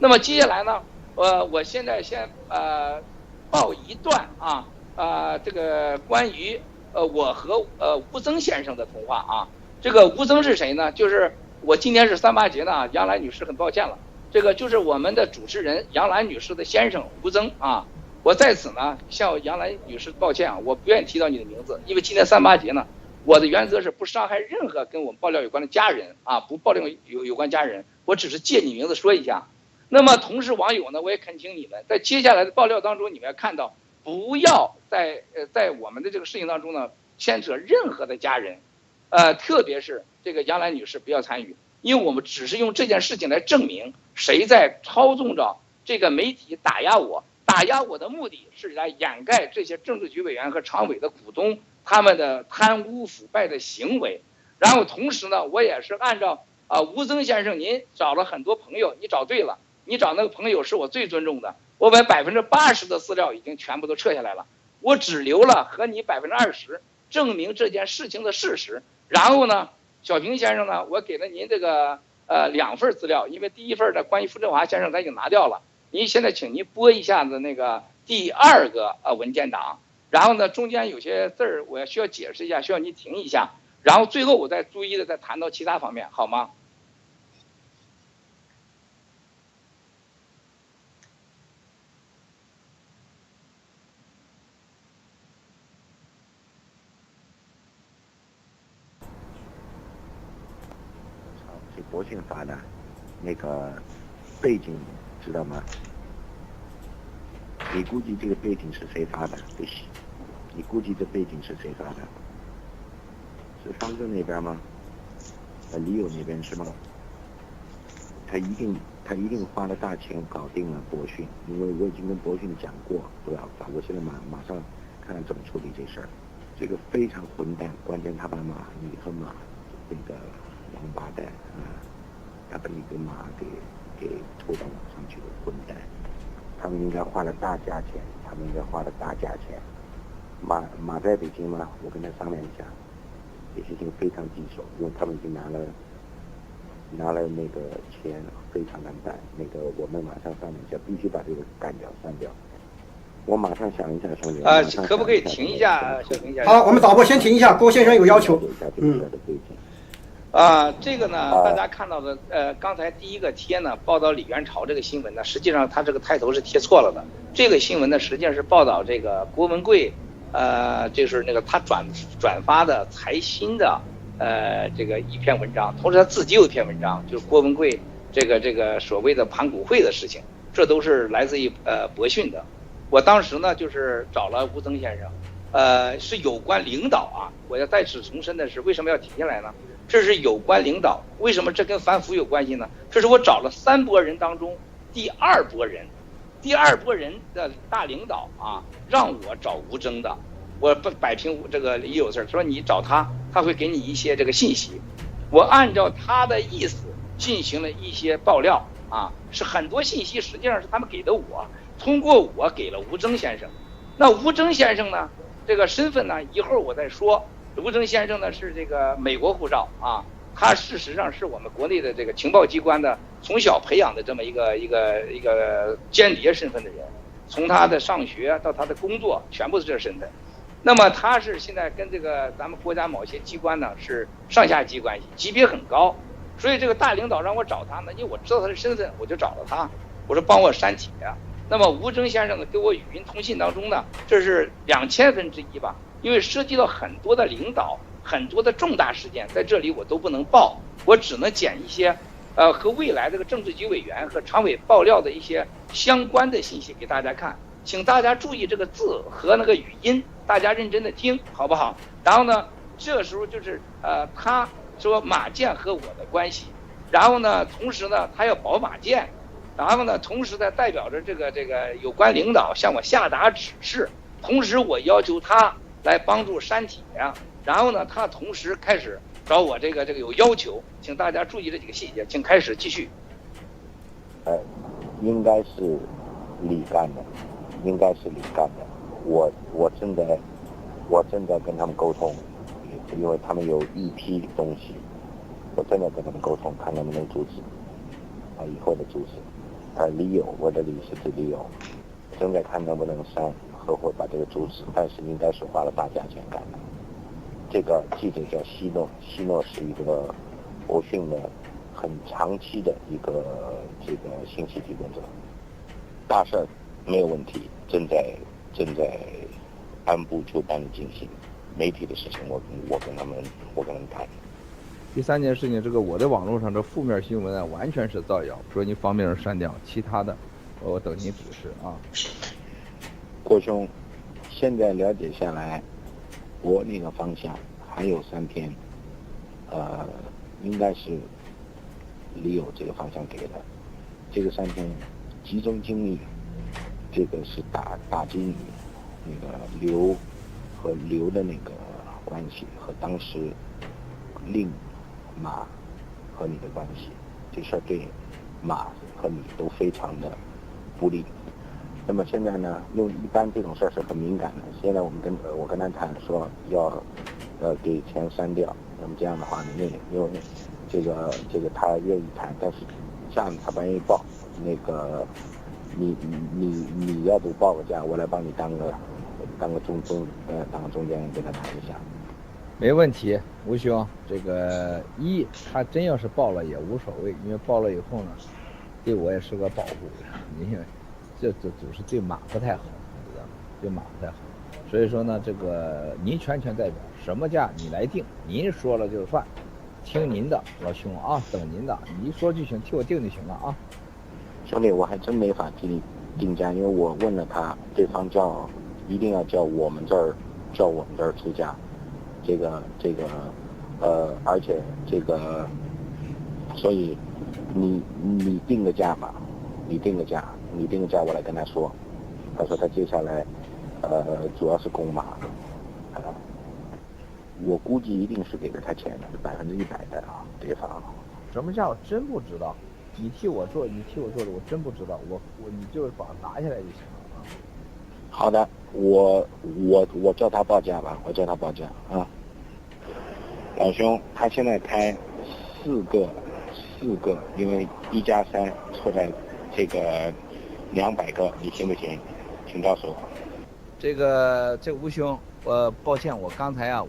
那么接下来呢，我现在先报一段这个关于我和吴增先生的通话啊。这个吴增是谁呢？就是我今天是3·8节呢，杨澜女士很抱歉了，这个就是我们的主持人杨澜女士的先生吴增啊。我在此呢向杨澜女士抱歉啊，我不愿意提到你的名字，因为今天3·8节呢，我的原则是不伤害任何跟我们爆料有关的家人啊，不爆料有关家人，我只是借你名字说一下。那么同时网友呢，我也恳请你们在接下来的爆料当中，你们要看到不要在我们的这个事情当中呢牵扯任何的家人，特别是这个杨澜女士不要参与，因为我们只是用这件事情来证明谁在操纵着这个媒体打压我。打压我的目的是来掩盖这些政治局委员和常委的股东他们的贪污腐败的行为。然后同时呢，我也是按照吴增先生您找了很多朋友，你找对了，你找那个朋友是我最尊重的，我把80%的资料已经全部都撤下来了，我只留了和你20%证明这件事情的事实。然后呢，小平先生呢，我给了您这个2份资料，因为第一份的关于傅政华先生他已经拿掉了。您现在请您播一下子那个第2个文件档，然后呢中间有些字儿我需要解释一下，需要您停一下，然后最后我再逐一的再谈到其他方面，好吗？是博信发的，那个背景知道吗？你估计这个背景是谁发的？你估计这背景是谁发的？是方正那边吗？李友那边是吗？他一定花了大钱搞定了博讯，因为我已经跟博讯讲过，不要搞，我现在马上看看怎么处理这事儿。这个非常混蛋，关键他把你和马那个王八蛋他把你跟马给拖到网上去的混蛋。他们应该花了大价钱，马在北京嘛，我跟他商量一下，这事情非常棘手，因为他们已经拿了那个钱，非常难办。那个我们马上商量一下，必须把这个干掉删掉。我马上想一下，兄弟。可不可以停一下，小平先生？好，我们导播先停一下，郭先生有要求。这个呢，大家看到的，刚才第一个贴呢，报道李元朝这个新闻呢，实际上他这个抬头是贴错了的。这个新闻呢，实际上是报道这个郭文贵，就是那个他转发的财新的，这个一篇文章，同时他自己有一篇文章，就是郭文贵这个所谓的盘股会的事情，这都是来自于博讯的。我当时呢，就是找了吴增先生，是有关领导啊，我要再次重申的是，为什么要提下来呢？这是有关领导，为什么这跟反腐有关系呢？这是我找了3拨人当中第2拨人的大领导啊，让我找吴增的，我不摆平这个李有事，说你找他，他会给你一些这个信息，我按照他的意思进行了一些爆料啊，是很多信息实际上是他们给的我，通过我给了吴增先生。那吴增先生呢，这个身份呢，一会儿我再说。吴增先生呢是这个美国护照啊，他事实上是我们国内的这个情报机关的从小培养的这么一个间谍身份的人，从他的上学到他的工作全部是这个身份。那么他是现在跟这个咱们国家某些机关呢是上下级关系，级别很高，所以这个大领导让我找他呢，因为我知道他的身份，我就找了他，我说帮我删帖。那么吴增先生呢给我语音通信当中呢，这是2000分之一吧。因为涉及到很多的领导，很多的重大事件，在这里我都不能报，我只能捡一些，和未来这个政治局委员和常委爆料的一些相关的信息给大家看，请大家注意这个字和那个语音，大家认真的听，好不好？然后呢，这时候就是他说马建和我的关系，然后呢，同时呢，他要保马建，然后呢，同时呢，代表着这个有关领导向我下达指示，同时我要求他来帮助删帖，然后呢，他同时开始找我这个有要求，请大家注意这几个细节，请开始继续。应该是李干的，我正在跟他们沟通，因为他们有一批东西，我正在跟他们沟通，看能不能阻止以后的阻止。李友，我的李是指李友，正在看能不能上合伙把这个阻止，但是应该是花了大价钱干的。这个记者叫希诺，希诺是一个博讯的很长期的一个这个信息提供者，大事儿没有问题，正在按部就班的进行。媒体的事情我跟他们谈。第三件事情，这个我在网络上这负面新闻啊，完全是造谣，说你方便删掉，其他的我等你指示啊。郭兄，现在了解下来，我那个方向还有3篇，应该是李友这个方向给的，这个3篇集中精力，这个是打击那个刘和刘的那个关系和当时令马和你的关系，这事儿对马和你都非常的不利。那么现在呢，因为一般这种事儿是很敏感的，现在我跟他谈说要给钱删掉，那么这样的话呢，因为这个他愿意谈，但是这样他不愿意报，那个你要不报个价，我来帮你当个中间人跟他谈一下。没问题，吴兄，这个他真要是报了也无所谓，因为报了以后呢，对我也是个保护，因为这总是对马不太好，知道吗？对马不太好，所以说呢，这个您全权代表，什么价你来定，您说了就算，听您的，老兄啊，等您的，你一说就行，替我定就行了啊。兄弟，我还真没法替你定价，因为我问了他，对方一定要叫我们这儿出价。而且这个，所以你定个价吧，你定个价，我来跟他说。他说他接下来主要是供马，我估计一定是给了他钱的，100%的啊，对方。什么价我真不知道，你替我做的，我真不知道，你就是把它拿下来就行了啊。好的，我叫他报价吧，啊。老兄，他现在开4个，因为1+3凑在这个200个，你行不行？请到手。这个吴兄，抱歉，我刚才啊，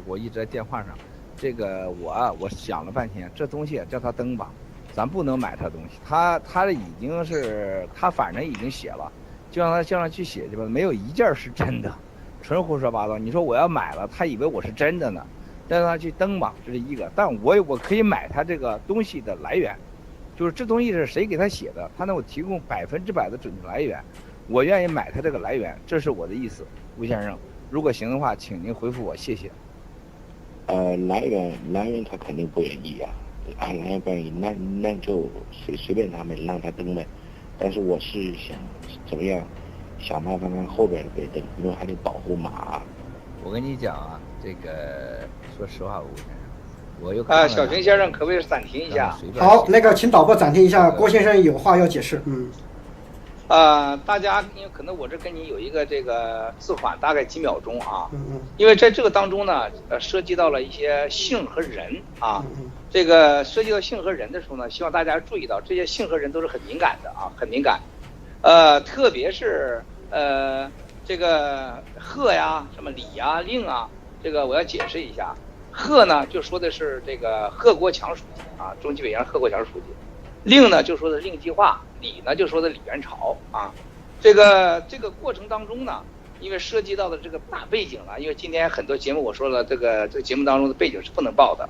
我一直在电话上，这个我想了半天，这东西叫他登吧，咱不能买他东西，他已经是他反正已经写了，就让他叫他去写去吧，没有一件是真的，纯胡说八道。你说我要买了，他以为我是真的呢。让他去登吧，这是一个。但我可以买他这个东西的来源，就是这东西是谁给他写的，他能够提供100%的准确来源，我愿意买他这个来源，这是我的意思，吴先生。如果行的话，请您回复我，谢谢。来源他肯定不愿意啊，来源不愿意，那就随便他们让他登呗。但是我是想怎么样，想办法让后边被登，因为还得保护马。我跟你讲啊，这个说实话，吴先生，我又小平先生可不可以暂停一下？好，那个请导播暂停一下，郭先生有话要解释。大家因为可能我这跟你有一个这个字缓，大概几秒钟啊。因为在这个当中呢，涉及到了一些性和人啊。这个涉及到性和人的时候呢，希望大家注意到这些性和人都是很敏感的啊，很敏感。特别是这个贺呀、什么礼呀、令啊，这个我要解释一下。贺呢就说的是这个贺国强书记啊，中纪委员贺国强书记。令呢就说的令计划，李呢就说的李元朝啊。这个过程当中呢，因为涉及到的这个大背景了，因为今天很多节目我说了，这个节目当中的背景是不能报的。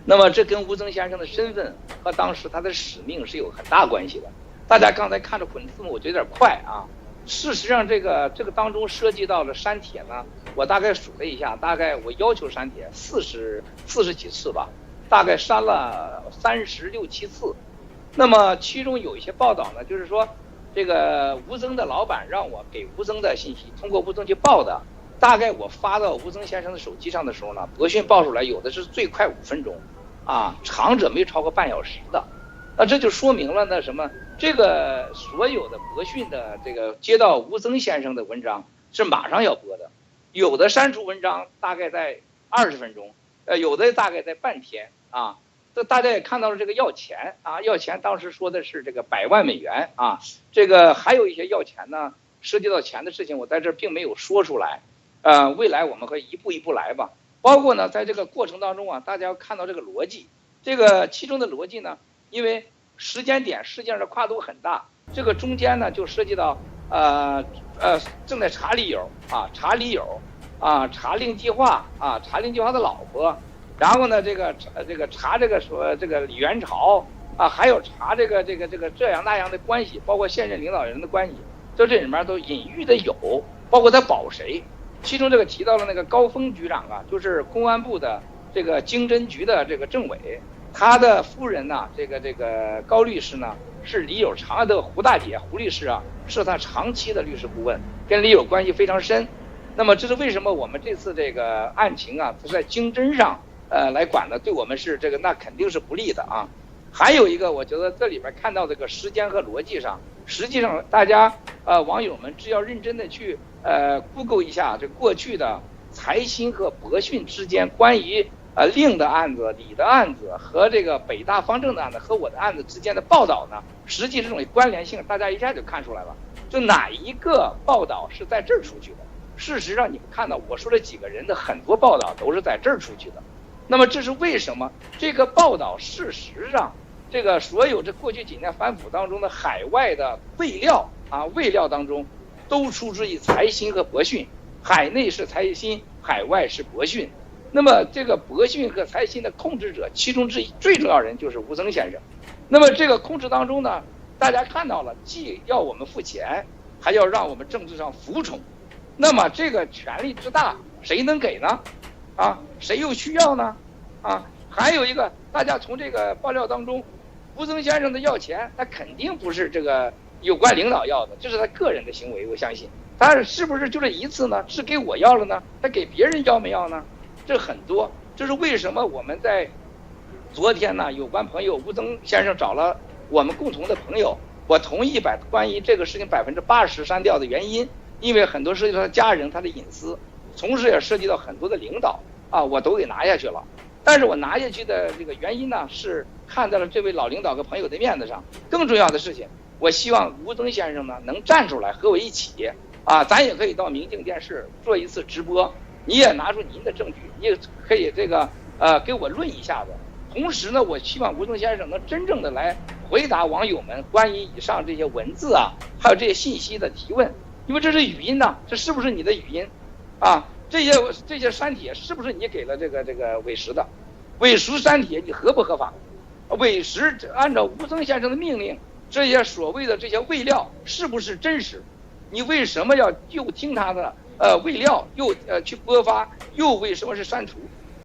那么这跟吴增先生的身份和当时他的使命是有很大关系的。大家刚才看着滚字幕，我觉得有点快啊。事实上，这个当中涉及到了删帖呢，我大概数了一下，大概我要求删帖40几次吧，大概删了36、7次。那么其中有一些报道呢，就是说这个吴增的老板让我给吴增的信息，通过吴增去报的，大概我发到吴增先生的手机上的时候呢，博讯报出来有的是最快5分钟，啊，长者没超过半小时的。那这就说明了那什么，这个所有的博讯的这个接到吴增先生的文章是马上要播的，有的删除文章大概在20分钟，有的大概在半天啊。这大家也看到了这个要钱啊，要钱当时说的是这个100万美元啊，这个还有一些要钱呢，涉及到钱的事情，我在这并没有说出来。未来我们会一步一步来吧。包括呢，在这个过程当中啊，大家要看到这个逻辑，这个其中的逻辑呢，因为时间点实际上是跨度很大，这个中间呢就涉及到正在查李友啊，查李友啊，查令计划啊，查令计划的老婆，然后呢这个查这个说这个李元朝啊，还有查这样那样的关系，包括现任领导人的关系，这里面都隐喻的有，包括他保谁。其中这个提到了那个高峰局长啊，就是公安部的这个经侦局的这个政委，他的夫人呢，这个高律师呢，是李友长的胡大姐，胡律师啊，是他长期的律师顾问，跟李友关系非常深。那么这是为什么我们这次这个案情啊，在经侦上来管呢，对我们是这个那肯定是不利的啊。还有一个，我觉得这里边看到这个时间和逻辑上，实际上大家网友们只要认真的去Google 一下这过去的财新和博讯之间关于令的案子、李的案子和这个北大方正的案子和我的案子之间的报道呢，实际这种关联性大家一下就看出来了，就哪一个报道是在这儿出去的。事实上你们看到我说这几个人的很多报道都是在这儿出去的。那么这是为什么？这个报道事实上，这个所有这过去几年反腐当中的海外的备料啊，备料当中都出自于财新和博讯，海内是财新，海外是博讯。那么这个博讯和财新的控制者，其中之一最重要人就是吴增先生。那么这个控制当中呢，大家看到了，既要我们付钱，还要让我们政治上服从。那么这个权力之大，谁能给呢？啊，谁又需要呢？啊，还有一个，大家从这个爆料当中，吴增先生的要钱，他肯定不是这个有关领导要的，这是他个人的行为，我相信。他是不是就这一次呢？是给我要了呢？他给别人要没要呢？这很多，这是为什么我们在昨天呢，有关朋友吴增先生找了我们共同的朋友，我同意关于这个事情80%删掉的原因，因为很多涉及到他家人他的隐私，同时也涉及到很多的领导啊，我都给拿下去了。但是我拿下去的这个原因呢，是看在了这位老领导和朋友的面子上。更重要的事情，我希望吴增先生呢能站出来和我一起啊，咱也可以到明镜电视做一次直播，你也拿出您的证据，你也可以这个给我论一下子。同时呢，我希望吴增先生能真正的来回答网友们关于以上这些文字啊，还有这些信息的提问，因为这是语音呢，这是不是你的语音啊？这些删帖是不是你给了这个委实的？委实删帖你合不合法？委实按照吴增先生的命令，这些所谓的这些喂料是不是真实？你为什么要又听他的喂料，又去播发，又为什么是删除？